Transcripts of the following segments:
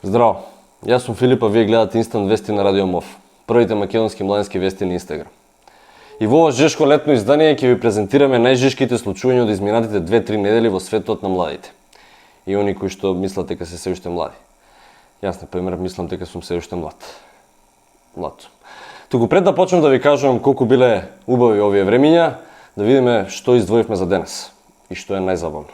Здраво, јас сум Филип, а вие гледате Инстант вести на Радио МОВ, првите македонски младински вести на Инстаграм. И во ова жешко летно издание ќе ви презентираме најжешките случувања од изминатите 2-3 недели во светот на младите. И они кои што мислат дека се уште млади. Јас, например, мислам дека сум се уште млад. Млад. Туку пред да почнем да ви кажувам колку биле убави овие времиња, да видиме што издвоивме за денес и што е најзабавно.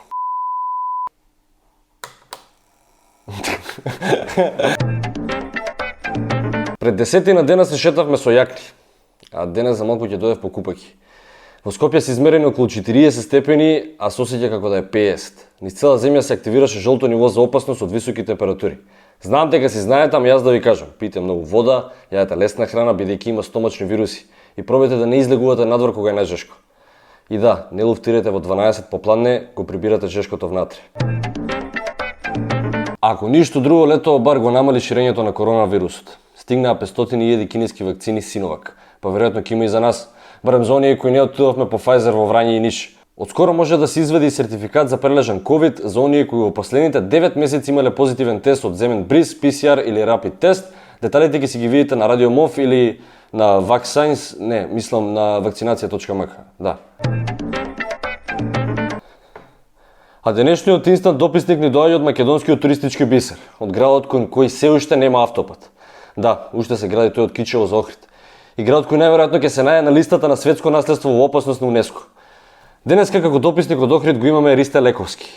Пред 10 дена се шетавме со јакни, а денес за малку ќе дојдев по купаки. Во Скопје се измерени околу 40 степени, а се осеќа како да е 50. Низ цела земја се активираше жолто ниво за опасност од високи температури. Знам дека си знаете, ама јас да ви кажам, пијте многу вода, јадете лесна храна бидејќи има стомачни вируси и пробајте да не излегувате надвор кога е најжешко. И да, не луфтирате во 12 попладне, го прибирате жешкото внатре. Ако ништо друго, летово бар го намали ширењето на коронавирусот. Стигнаа 500.000 кинески вакцини Синовак, па веројатно ќе има и за нас, барем за оние кои не отидовме по Pfizer во Врање и Ниш. Отскоро може да се извади сертификат за прележан COVID за оние кои во последните 9 месеци имале позитивен тест од земен бриз, PCR или Rapid тест. Деталите ќе си ги видите на Радио МОВ или на Vaccines, не, мислам на vakcinacija.mk. Да. А денешниот инстант дописник ни доаѓа од македонскиот туристички бисер, од градот кон кој се уште нема автопат. Да, уште се гради тој од Кичево за Охрид. И градот кој најверојатно ќе се најде на листата на светско наследство во опасност на УНЕСКО. Денеска како дописник од Охрид го имаме Ристе Лековски.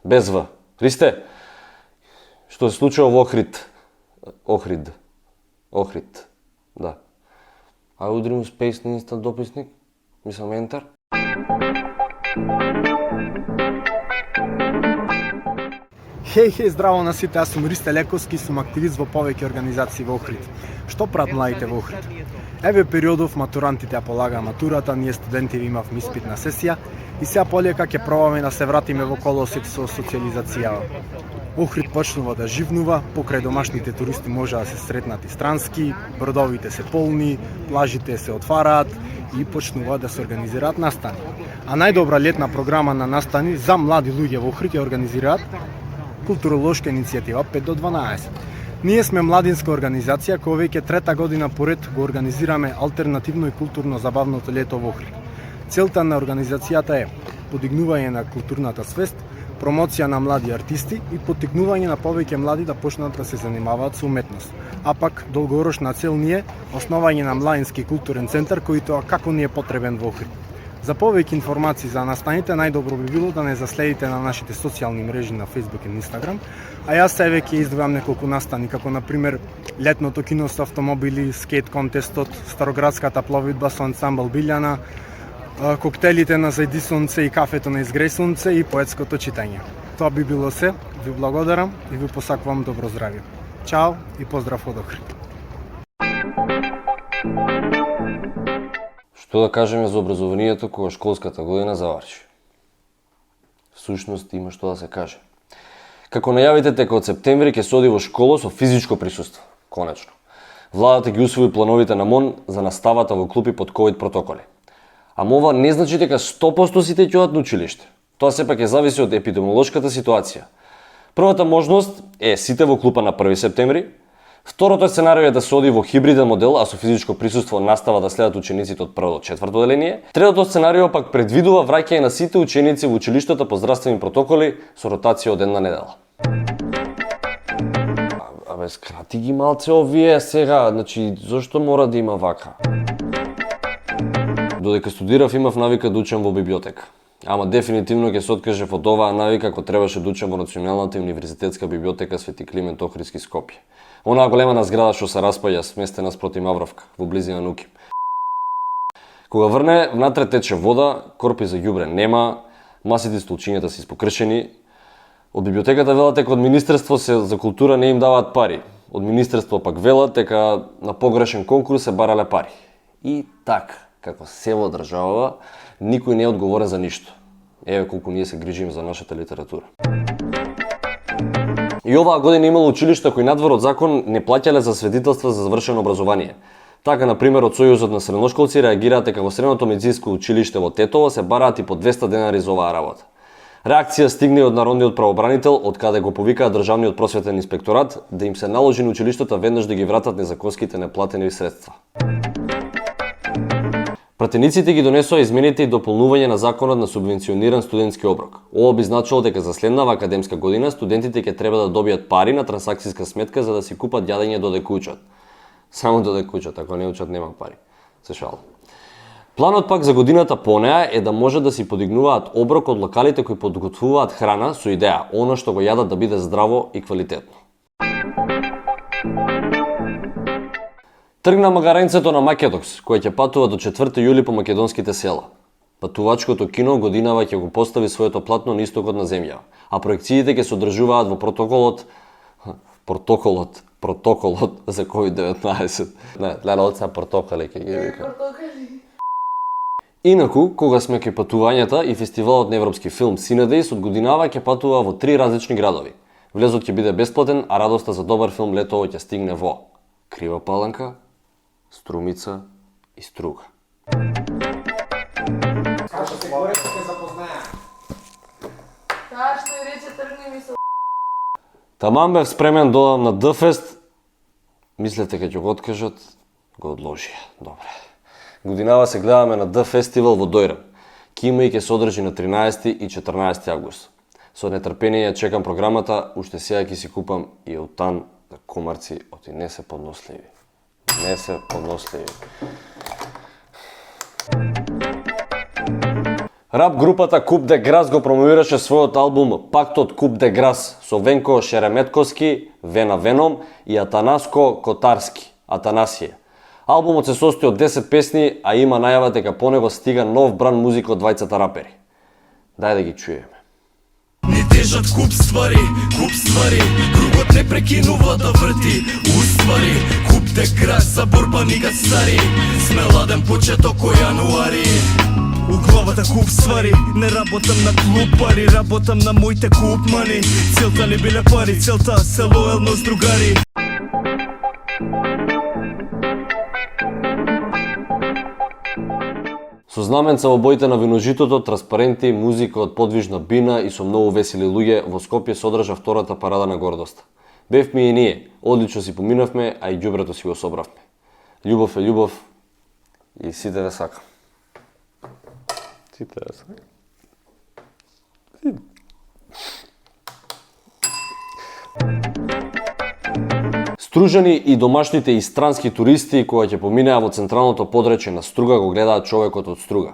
Без В. Ристе, што се случува во Охрид? Охрид. Да. А удрим спейс на инстант дописник? Мислам Enter. Хеј, здраво на сите, јас сум Ристе Лековски, сум активист во повеќе организации во Охрид. Што прават младите во Охрид? Еве периодов матурантите ја полагаа матурата, ние студенти имавме испитна сесија и сега полека ќе пробаме да се вратиме во колосек со социализацијава. Охрид почнува да живнува, покрај домашните туристи може да се сретнат и странски, бродовите се полни, плажите се отвараат и почнуваат да се организираат настани. А најдобра летна програма на настани за млади луѓе во Охрид ја организираат културолошка иницијатива 5 до 12. Ние сме младинска организација која веќе трета година поред го организираме алтернативно и културно забавното лето во Охрид. Целта на организацијата е подигнување на културната свест, промоција на млади артисти и поттикнување на повеќе млади да почнат да се занимаваат со уметност. А пак долгорочна цел ни е основање на младински културен центар кој тоа како ни е потребен во Охрид. За повеќе информации за настаните, најдобро би било да не заследите на нашите социјални мрежи на Facebook и Instagram, а јас сега ќе издвојам неколку настани, како например летното кино со автомобили, скейт контестот, староградската пловидба со ансамбл Билјана, коктелите на Зајди сонце и кафето на Изгреј сонце и поетското читање. Тоа би било се, ви благодарам и ви посакувам добро здравје. Чао и поздрав од Охрид. Што да кажеме за образованието кога школската година заврши? Всушност има што да се каже. Како најавите дека од септември ќе се оди во школа со физичко присуство, конечно. Владата ги усвои плановите на МОН за наставата во клупи под ковид протоколи. Ама ова не значи дека 100% сите ќе одат на училиште. Тоа сепак ќе зависи од епидемиолошката ситуација. Првата можност е сите во клупа на 1 септември. Второто сценарио е да се оди во хибриден модел, а со физичко присуство настава да следат учениците од прво до четврто деление. Третото сценарио пак предвидува враќање на сите ученици во училиштата по здравствени протоколи со ротација од една недела. Абе, скрати ги малце овие сега, значи, зошто мора да има вака? Додека студирав имав навика да учам во библиотека. Ама дефинитивно ќе се откажев од оваа навика ако требаше да учам во Националната универзитетска библиотека Свети Климент Охридски Скопје. Онаа големана зграда што се распаѓа, сместена спроти Мавровка, во близина Нуки. Кога врне, внатре тече вода, корпи за ѓубре нема, масите и столчињата се испокршени. Од библиотеката велат дека од Министерство за култура не им даваат пари. Од Министерство пак велат дека на погрешен конкурс се барале пари. И така, како се во држава, никој не е одговорен за ништо. Еве колку ние се грижиме за нашата литература. И оваа година имало училишта кои надвор од закон не плаќале за свидетелства за завршено образование. Така, например, од Сојузот на средношколци реагираат дека во Средното медицинско училиште во Тетово се бараат и по 200 денари за оваа работа. Реакција стигне од Народниот правобранител, од каде го повикаа Државниот просветен инспекторат да им се наложи на училиштата веднаш да ги вратат незаконските неплатени средства. Пратениците ги донесоа измените и дополнување на законот на субвенциониран студентски оброк. Ова би значило дека за следнава академска година студентите ќе треба да добијат пари на трансакциска сметка за да си купат јадење додека учат. Само додека учат, ако не учат нема пари. Се шалам. Планот пак за годината по неа е да може да си подигнуваат оброк од локалите кои подготвуваат храна со идеја оно што го јадат да биде здраво и квалитетно. Тргна магаренцето на Македокс, кој ќе патува до 4 јули по македонските села. Патувачкото кино годинава ќе го постави своето платно на истокот на земја, а проекциите ќе се одржуваат во протоколот за COVID-19. Не, гледалца протоколи ќе ги вика. Инаку, кога сме кај патувањата и фестивалот на европски филм Cinedejs од годинава ќе патува во 3 различни градови. Влезот ќе биде бесплатен, а радоста за добар филм летово ќе стигне во Крива Паланка, Струмица и Струга. Скача се горе, ќе запознаја. Таа што и рече тргни ми се. Таман бев спремен додам на Д-фест. Мислете ке ќе го откажат, го одложија. Добре. Годинава се гледаме на Д-фестивал во Дојран. Ки има и ќе се одржи на 13 и 14 август. Со нетрпение ја чекам програмата, уште сега ќе си купам и аутан за комарци, оти не се подносливи. Не се подносливи. Рап групата Куп де Грас го промовираше својот албум Пактот Куп де Грас со Венко Шереметковски, Вена Веном и Атанаско Котарски, Атанасие. Албумот се состои од 10 песни, а има најава дека по него стига нов бран музика од двајцата рапери. Дај да ги чуеме. Ни тежат куп ствари, кругот не прекинува да врти. Уствари, Куп де Грас за борба никад стари. Сме ладен почеток кој јануари. У главата куп ствари, не работам на клуб пари, работам на моите куп мани. Целта не биле пари, целта се лојалност другари. Со знаменца во боите на виножитото, транспаренти, музика од подвижна бина и со многу весели луѓе, во Скопје се одржа втората парада на гордоста. Бевме и ние, одлично си поминавме, а и ѓубрето си го собравме. Љубов е љубов и сите ве сакам. Сите ве сакам. Стружани и домашните и странски туристи кои ќе поминаа во централното подречје на Струга го гледаат човекот од Струга.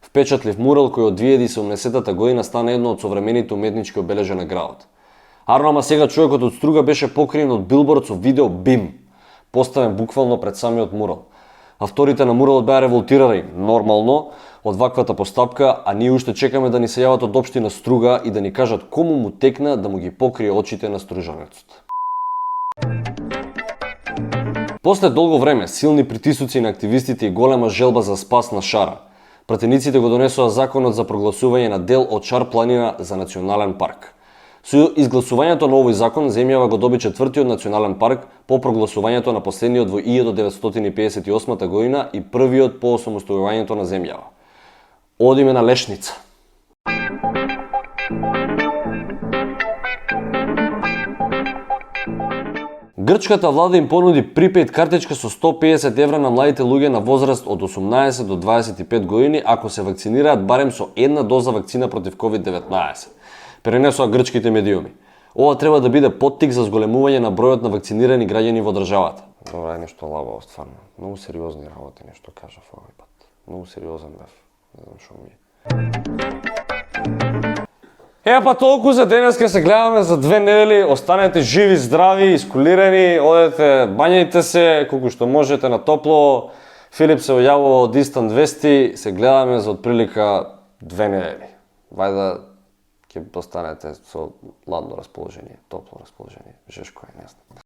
Впечатлив мурал кој од 2070 година стана едно од современите уметнички обележја на градот. Арно, ама сега човекот од Струга беше покриен од билборд со видео BIM, поставен буквално пред самиот мурал. Авторите на муралот беа револтирани, нормално, од ваквата постапка, а ние уште чекаме да ни се јават од општина Струга и да ни кажат кому му текна да му ги покрие очите на стружанецот. После долго време, силни притисоци на активистите и голема желба за спас на Шара, пратениците го донесоа законот за прогласување на дел од Шар планина за национален парк. Со изгласувањето на овој закон, земјава го доби четвртиот национален парк по прогласувањето на последниот во 1958 година и првиот по осамостојувањето на земјава. Одиме на Лешница. Грчката влада им понуди припејд картичка со 150 евра на младите луѓе на возраст од 18 до 25 години ако се вакцинираат барем со една доза вакцина против COVID-19. Пренесоа грчките медиуми. Ова треба да биде поттик за зголемување на бројот на вакцинирани граѓани во државата. Добре, нешто лабаво стварно. Многу сериозни работи нешто кажав овој пат. Многу сериозен бев. Не знам што ми е. Па толку за денес, ке се гледаме за 2 недели, останете живи, здрави, искулирани, одете, бањајте се, колку што можете на топло. Филип се ојавува од Instant Вести, се гледаме за отприлика 2 недели. Вајда ќе останете со ладно расположение, топло расположение, жешко е, не знам.